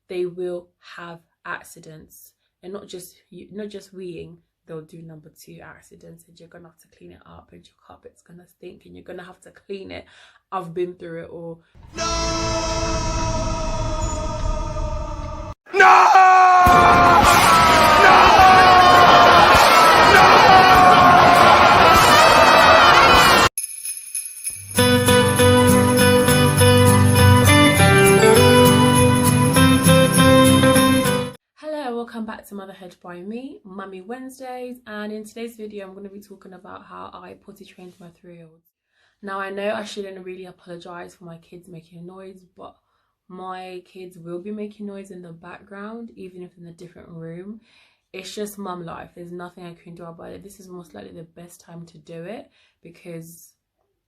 they will have accidents, and not just weeing. They'll do number 2 accidents, and you're gonna have to clean it up, and your carpet's gonna stink, and you're gonna have to clean it. I've been through it all. Welcome back to Motherhood by me, Mummy Wednesdays, and in today's video I'm going to be talking about how I potty trained my 3-year-old. Now I know I shouldn't really apologise for my kids making noise, but my kids will be making noise in the background even if in a different room. It's just mum life. There's nothing I can do about it. This is most likely the best time to do it because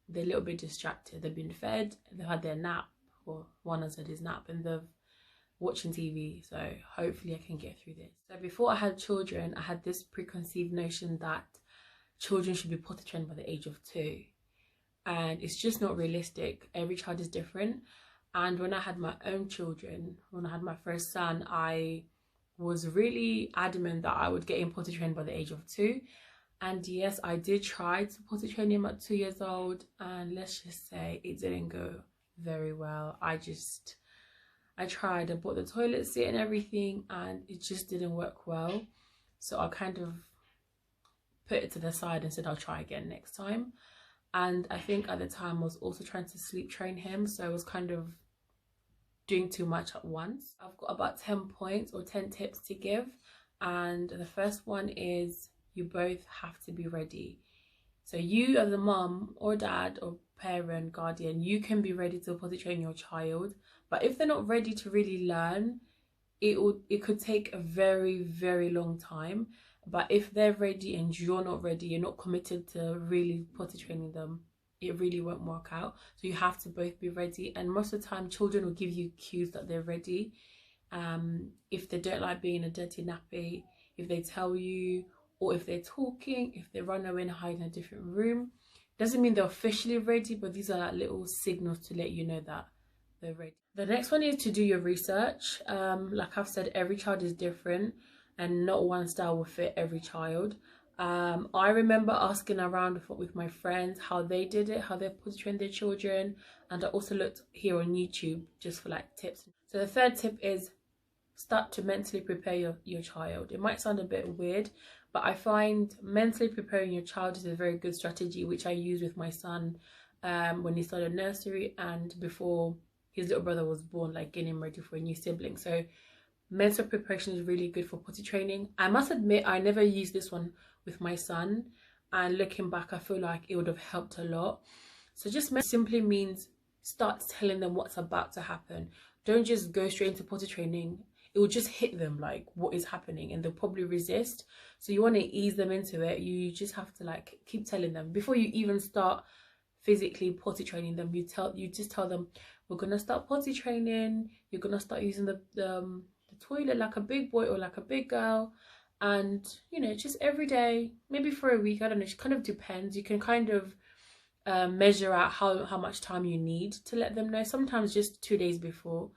they're a little bit distracted. They've been fed, they've had their nap, or one has had his nap, and they've watching TV, so hopefully I can get through this. So before I had children, I had this preconceived notion that children should be potty trained by the age of 2, and it's just not realistic. Every child is different, and when I had my own children, when I had my first son, I was really adamant that I would get him potty trained by the age of 2. And yes, I did try to potty train him at 2 years old, and let's just say it didn't go very well. I tried, I bought the toilet seat and everything, and it just didn't work well. So I kind of put it to the side and said I'll try again next time. And I think at the time I was also trying to sleep train him, so I was kind of doing too much at once. I've got about 10 points or 10 tips to give, and the first one is you both have to be ready. So you as a mum or dad or parent, guardian, you can be ready to potty train your child, but if they're not ready to really learn, it could take a very, very long time. But if they're ready and you're not ready, you're not committed to really potty training them, it really won't work out. So you have to both be ready, and most of the time children will give you cues that they're ready. If they don't like being a dirty nappy, if they tell you, or if they're talking, if they run away and hide in a different room, doesn't mean they're officially ready, but these are like little signals to let you know that they're ready. The next one is to do your research. Like I've said, every child is different and not one style will fit every child. I remember asking around with my friends how they did it, how they potty trained their children, and I also looked here on YouTube just for like tips. So the third tip is start to mentally prepare your child. It might sound a bit weird, but I find mentally preparing your child is a very good strategy, which I use with my son when he started nursery and before his little brother was born, like getting him ready for a new sibling. So mental preparation is really good for potty training. I must admit I never used this one with my son, and looking back I feel like it would have helped a lot. So just simply means start telling them what's about to happen. Don't just go straight into potty training. It will just hit them like what is happening, and they'll probably resist. So you want to ease them into it. You just have to like keep telling them before you even start physically potty training them. You just tell them, we're gonna start potty training, you're gonna start using the toilet like a big boy or like a big girl, and you know, just every day, maybe for a week, I don't know, it kind of depends. You can kind of measure out how much time you need to let them know. Sometimes just 2 days before,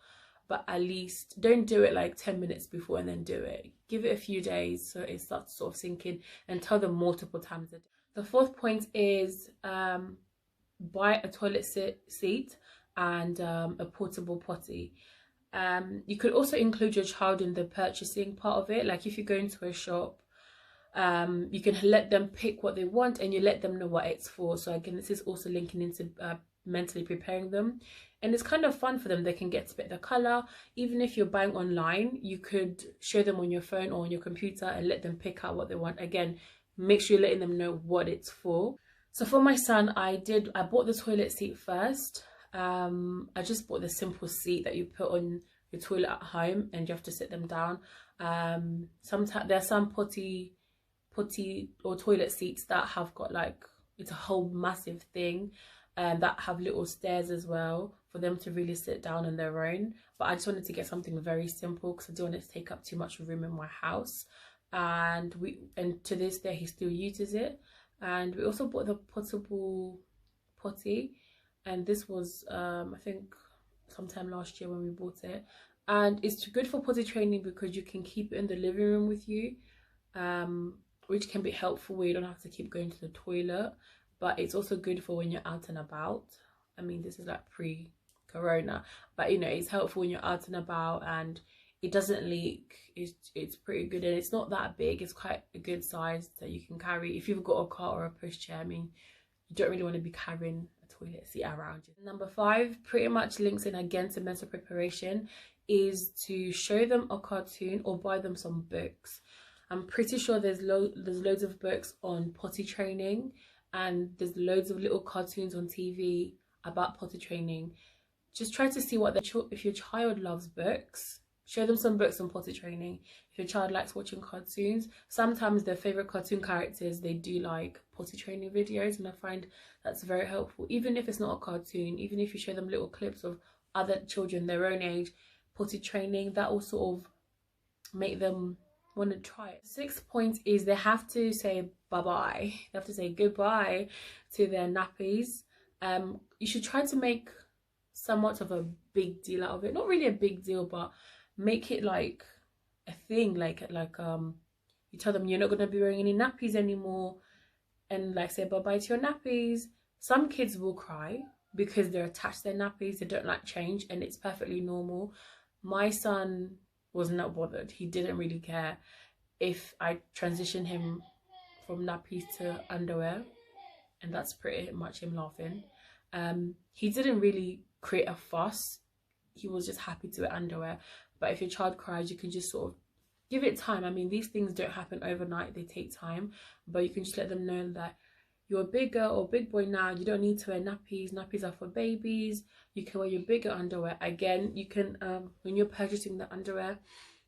but at least don't do it like 10 minutes before and then do it. Give it a few days so it starts sort of sinking, and tell them multiple times a day. The fourth point is buy a toilet seat and a portable potty. You could also include your child in the purchasing part of it. Like if you go into a shop, you can let them pick what they want and you let them know what it's for. So again, this is also linking into mentally preparing them, and it's kind of fun for them. They can get to pick the color. Even if you're buying online, you could show them on your phone or on your computer and let them pick out what they want. Again, make sure you're letting them know what it's for. So for my son, I bought the toilet seat first. I just bought the simple seat that you put on your toilet at home and you have to sit them down. Sometimes there are some potty or toilet seats that have got like, it's a whole massive thing, that have little stairs as well for them to really sit down on their own. But I just wanted to get something very simple because I don't want it to take up too much room in my house. And to this day he still uses it. And we also bought the portable potty, and this was I think sometime last year when we bought it, And it's good for potty training because you can keep it in the living room with you, which can be helpful where you don't have to keep going to the toilet. But it's also good for when you're out and about. I mean, this is like pre-corona, but you know, it's helpful when you're out and about and it doesn't leak. It's pretty good, and it's not that big. It's quite a good size that you can carry if you've got a car or a pushchair. I mean, you don't really want to be carrying a toilet seat around you. Number 5 pretty much links in again to mental preparation, is to show them a cartoon or buy them some books. I'm pretty sure there's loads of books on potty training, and there's loads of little cartoons on TV about potty training. Just try to see what if your child loves books, show them some books on potty training. If your child likes watching cartoons, sometimes their favorite cartoon characters, they do like potty training videos, and I find that's very helpful. Even if it's not a cartoon, even if you show them little clips of other children their own age potty training, that will sort of make them want to try it. 6th point is they have to say bye-bye. They have to say goodbye to their nappies. You should try to make somewhat of a big deal out of it. Not really a big deal, but make it like a thing, like you tell them you're not going to be wearing any nappies anymore, and like say bye-bye to your nappies. Some kids will cry because they're attached to their nappies, they don't like change, and it's perfectly normal. My son was not bothered. He didn't really care if I transitioned him from nappies to underwear, and that's pretty much him laughing. He didn't really create a fuss. He was just happy to wear underwear. But if your child cries, you can just sort of give it time. I mean, these things don't happen overnight, they take time, but you can just let them know that you're a big girl or big boy now. You don't need to wear nappies. Nappies are for babies. You can wear your bigger underwear. Again, you can, when you're purchasing the underwear,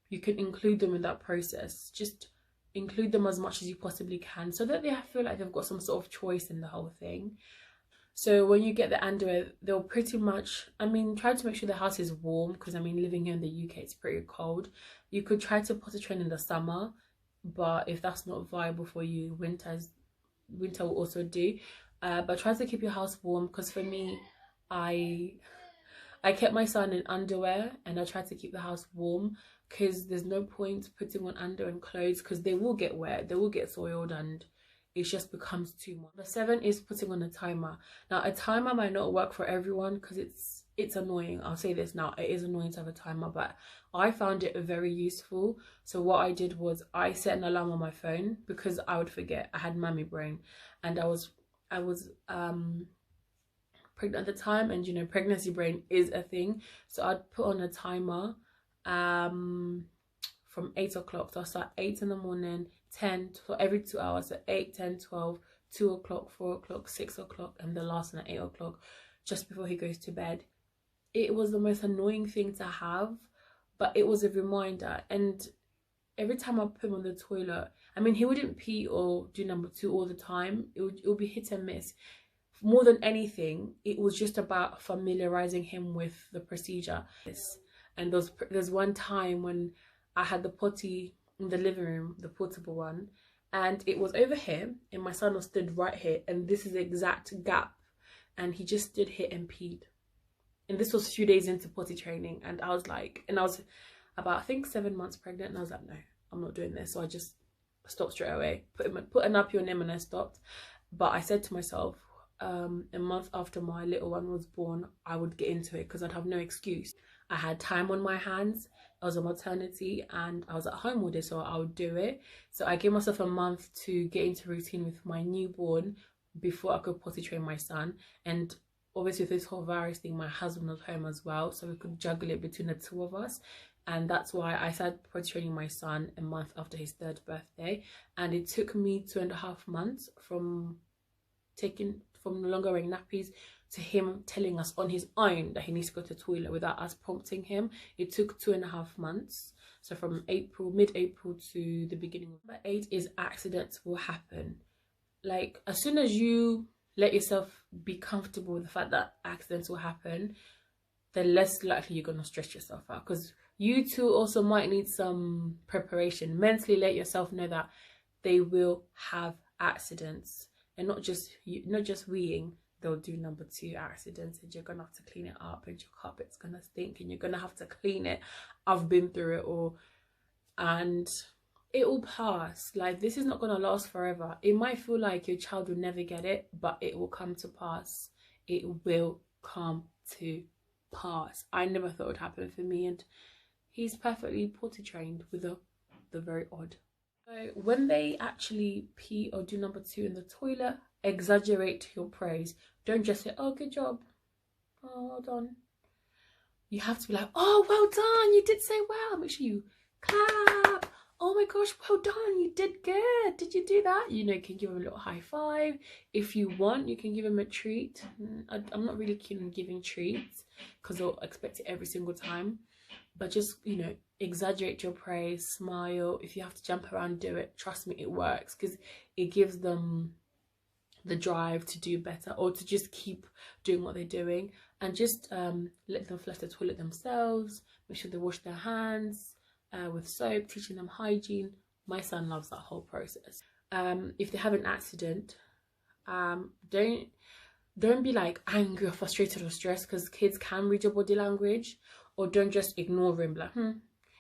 you can include them in that process. Just include them as much as you possibly can so that they feel like they've got some sort of choice in the whole thing. So when you get the underwear, they'll pretty much, I mean, try to make sure the house is warm, because I mean, living here in the UK, it's pretty cold. You could try to potty train in the summer, but if that's not viable for you, winter will also do. But try to keep your house warm, because for me, I kept my son in underwear and I tried to keep the house warm, because there's no point putting on underwear and clothes because they will get wet, they will get soiled, and it just becomes too much. Number 7 is putting on a timer. Now, a timer might not work for everyone because it's annoying. I'll say this now, it is annoying to have a timer, but I found it very useful. So what I did was I set an alarm on my phone because I would forget. I had mammy brain, and I was pregnant at the time, and you know, pregnancy brain is a thing. So I'd put on a timer from 8 o'clock. So I start 8 in the morning, 10, so every 2 hours, so 8, 10, 12, 2 o'clock, 4 o'clock, 6 o'clock, and the last one at 8 o'clock, just before he goes to bed. It was the most annoying thing to have, but it was a reminder. And every time I put him on the toilet, I mean, he wouldn't pee or do number 2 all the time. It would be hit and miss. More than anything, it was just about familiarizing him with the procedure. And there's one time when I had the potty in the living room, the portable one, and it was over here, and my son was stood right here, and this is the exact gap, and he just stood here and peed. And this was a few days into potty training, and I was about, I think, 7 months pregnant, and I was like, no, I'm not doing this. So I just stopped straight away, put a nappy on him, and I stopped. But I said to myself, a month after my little one was born, I would get into it because I'd have no excuse. I had time on my hands. I was on maternity and I was at home all day, so I would do it. So I gave myself a month to get into routine with my newborn before I could potty train my son. And obviously with this whole virus thing, my husband was home as well, so we could juggle it between the two of us. And that's why I started potty training my son a month after his 3rd birthday. And it took me 2.5 months from no longer wearing nappies to him telling us on his own that he needs to go to the toilet without us prompting him. It took 2.5 months. So from mid-April to the beginning. Number 8 is accidents will happen. Like, as soon as you let yourself be comfortable with the fact that accidents will happen, then less likely you're going to stress yourself out, because you too also might need some preparation. Mentally let yourself know that they will have accidents, and not just weeing, they'll do number 2 accidents, and you're gonna have to clean it up, and your carpet's gonna stink, and you're gonna have to clean it. I've been through it all, and it will pass. Like, this is not gonna last forever. It might feel like your child will never get it, but it will come to pass. It will come to pass. I never thought it would happen for me, and he's perfectly potty trained with the very odd. So when they actually pee or do number 2 in the toilet, exaggerate your praise. Don't just say, oh, good job, oh, well done. You have to be like, oh, well done, you did so well. Make sure you clap. Oh my gosh, well done, you did good. Did you do that? You know, you can give him a little high five. If you want, you can give him a treat. I'm not really keen on giving treats because they'll expect it every single time. But just, you know, exaggerate your praise, smile. If you have to jump around, do it. Trust me, it works, because it gives them the drive to do better, or to just keep doing what they're doing. And just let them flush the toilet themselves. Make sure they wash their hands with soap, teaching them hygiene. My son loves that whole process. If they have an accident, don't be like angry or frustrated or stressed, because kids can read your body language. Or don't just ignore him, like,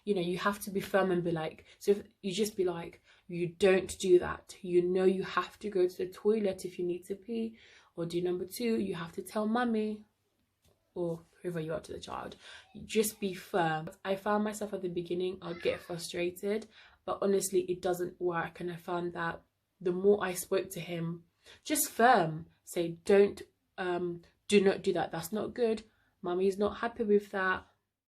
you know, you have to be firm and be like, so if you just be like, you don't do that. You know, you have to go to the toilet if you need to pee, or do number 2, you have to tell mummy, or whoever you are to the child. Just be firm. I found myself at the beginning, I'd get frustrated, but honestly, it doesn't work. And I found that the more I spoke to him, just firm, say, do not do that. That's not good. Mummy's not happy with that.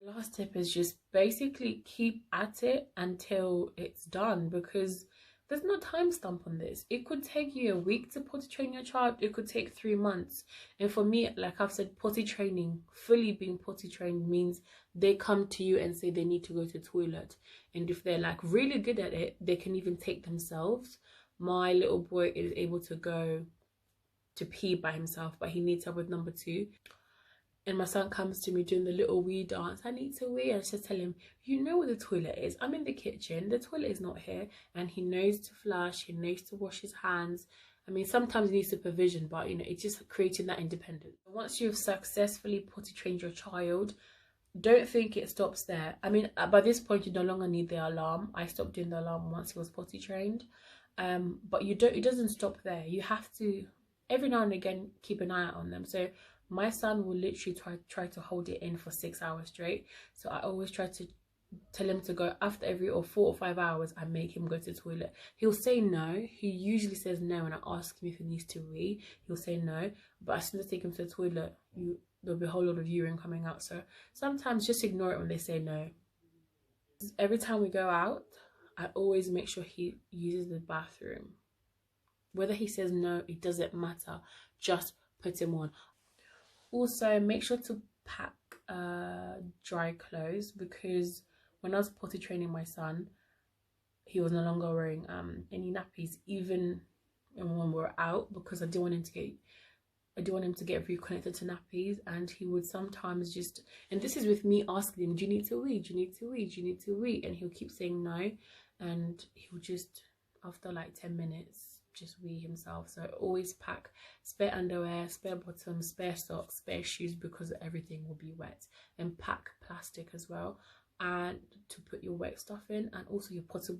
Last tip is just basically keep at it until it's done, because there's no time stamp on this. It could take you a week to potty train your child. It could take 3 months. And for me, like I've said, potty training, fully being potty trained, means they come to you and say they need to go to the toilet. And if they're like really good at it, they can even take themselves. My little boy is able to go to pee by himself, but he needs help with number 2. And my son comes to me doing the little wee dance. I need to wee. I just tell him, you know where the toilet is. I'm in the kitchen. The toilet is not here. And he knows to flush. He knows to wash his hands. I mean, sometimes he needs supervision, but, you know, it's just creating that independence. Once you've successfully potty trained your child, don't think it stops there. I mean, by this point, you no longer need the alarm. I stopped doing the alarm once he was potty trained. But it doesn't stop there. You have to, every now and again, keep an eye out on them. So my son will literally try to hold it in for 6 hours straight. So I always try to tell him to go after every 4 or 5 hours. I make him go to the toilet. He'll say no. He usually says no when I ask him if he needs to wee. He'll say no. But as soon as I take him to the toilet, there'll be a whole lot of urine coming out. So sometimes just ignore it when they say no. Every time we go out, I always make sure he uses the bathroom. Whether he says no, it doesn't matter. Just put him on. Also, make sure to pack dry clothes, because when I was potty training my son, he was no longer wearing any nappies, even when we were out, because I didn't want him to get reconnected to nappies. And he would sometimes just, and this is with me asking him, do you need to wee? Do you need to wee? Do you need to wee? And he'll keep saying no, and he'll just, after like 10 minutes, just wee himself. So always pack spare underwear, spare bottoms, spare socks, spare shoes, because everything will be wet. And pack plastic as well, and to put your wet stuff in, and also your potty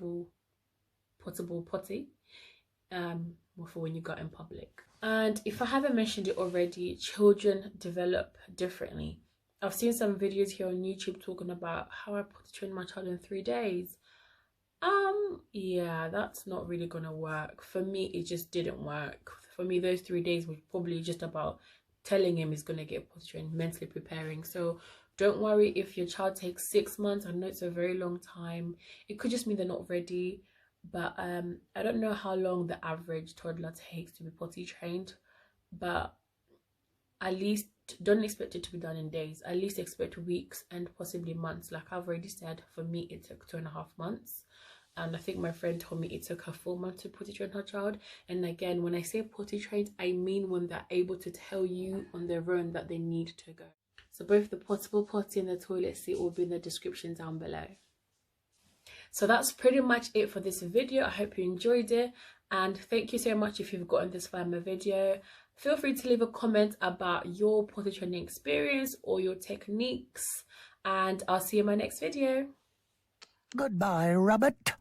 for when you go in public. And if I haven't mentioned it already, children develop differently. I've seen some videos here on YouTube talking about how I potty trained my child in 3 days. Yeah, that's not really gonna work. For me, it just didn't work. For me, those 3 days was probably just about telling him he's gonna get potty trained, mentally preparing. So don't worry if your child takes 6 months. I know it's a very long time. It could just mean they're not ready. But I don't know how long the average toddler takes to be potty trained, but at least don't expect it to be done in days. At least expect weeks and possibly months. Like I've already said, for me it took 2.5 months, and I think my friend told me it took her 4 months to potty train her child. And again, when I say potty trained, I mean when they're able to tell you on their own that they need to go. So both the portable potty and the toilet seat will be in the description down below. So that's pretty much it for this video. I hope you enjoyed it, and thank you so much if you've gotten this far in my video. Feel free to leave a comment about your potty training experience or your techniques, and I'll see you in my next video. Goodbye, rabbit.